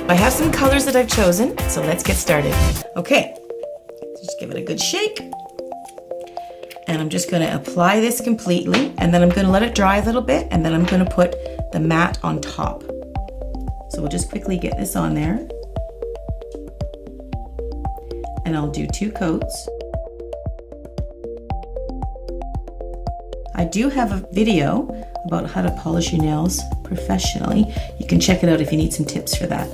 I have some colors that I've chosen, so let's get started. Okay, just give it a good shake. And I'm just gonna apply this completely, and then I'm gonna let it dry a little bit, and then I'm gonna put the matte on top. So we'll just quickly get this on there. And I'll do 2 coats. I do have a video about how to polish your nails professionally. You can check it out if you need some tips for that.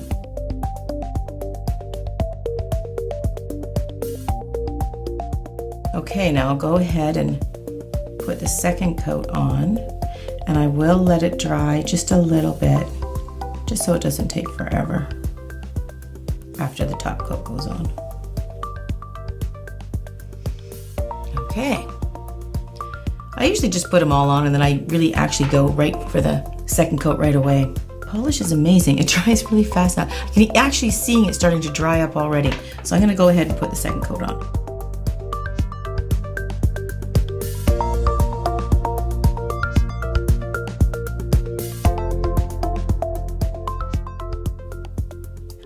Okay, now I'll go ahead and put the second coat on, and I will let it dry just a little bit, just so it doesn't take forever after the top coat goes on. Okay. I usually just put them all on, and then I really actually go right for the second coat right away. Polish is amazing. It dries really fast now. I can actually seeing it starting to dry up already. So I'm gonna go ahead and put the second coat on.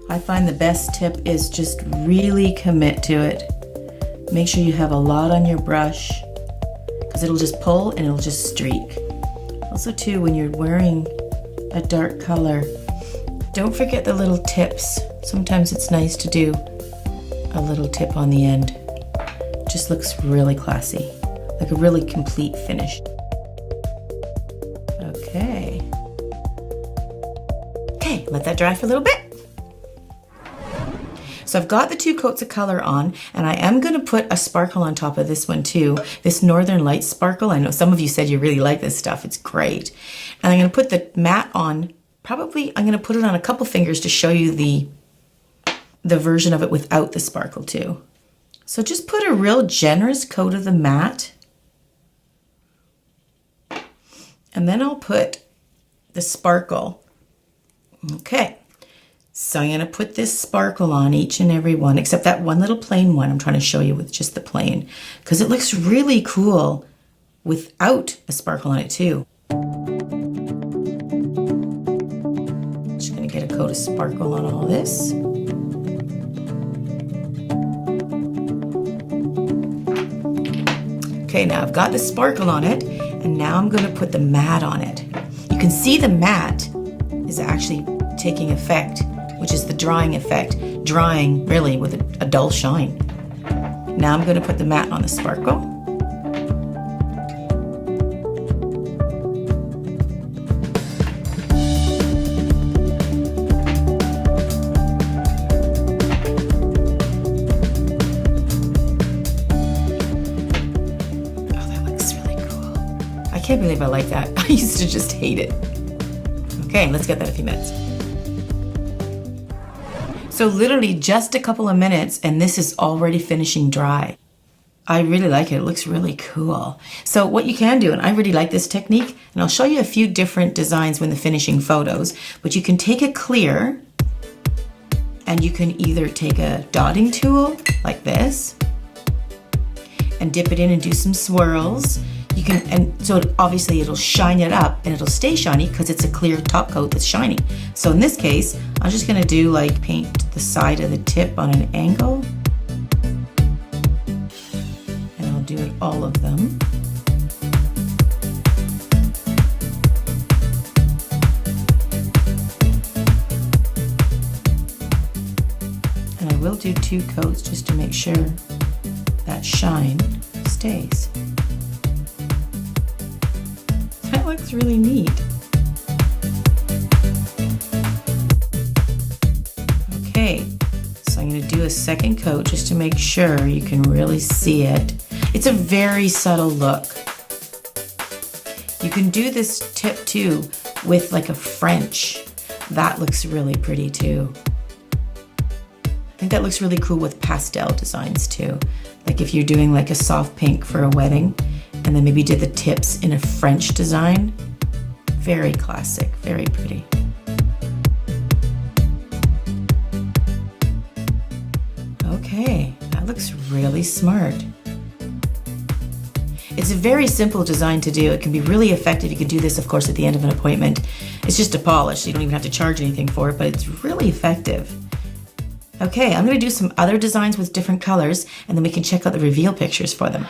I find the best tip is just really commit to it. Make sure you have a lot on your brush, because it'll just pull and it'll just streak. Also too, when you're wearing a dark color, don't forget the little tips. Sometimes it's nice to do a little tip on the end. It just looks really classy, like a really complete finish. Okay. Okay, let that dry for a little bit. So I've got the 2 coats of color on, and I am gonna put a sparkle on top of this one too. This Northern Lights sparkle. I know some of you said you really like this stuff. It's great. And I'm gonna put the matte on, probably I'm gonna put it on a couple fingers to show you the version of it without the sparkle too. So just put a real generous coat of the matte. And then I'll put the sparkle. Okay. So I'm gonna put this sparkle on each and every one, except that one little plain one I'm trying to show you with just the plain, because it looks really cool without a sparkle on it too. Just gonna get a coat of sparkle on all this. Okay, now I've got the sparkle on it, and now I'm gonna put the matte on it. You can see the matte is actually taking effect, which is the drying effect, drying really with a dull shine. Now I'm going to put the matte on the sparkle. Oh, that looks really cool. I can't believe I like that. I used to just hate it. Okay, let's get that a few minutes. So literally just a couple of minutes and this is already finishing dry. I really like it. It looks really cool. So what you can do, and I really like this technique, and I'll show you a few different designs when the finishing photos, but you can take a clear and you can either take a dotting tool like this and dip it in and do some swirls. You can, and so obviously it'll shine it up and it'll stay shiny because it's a clear top coat that's shiny. So in this case, I'm just gonna do like paint the side of the tip on an angle. And I'll do it all of them. And I will do 2 coats just to make sure that shine stays. That looks really neat. Okay, so I'm going to do a second coat just to make sure you can really see it. It's a very subtle look. You can do this tip too with like a French. That looks really pretty too. I think that looks really cool with pastel designs too. Like if you're doing like a soft pink for a wedding, and then maybe did the tips in a French design. Very classic, very pretty. Okay, that looks really smart. It's a very simple design to do. It can be really effective. You can do this, of course, at the end of an appointment. It's just a polish, so you don't even have to charge anything for it, but it's really effective. Okay, I'm going to do some other designs with different colors, and then we can check out the reveal pictures for them.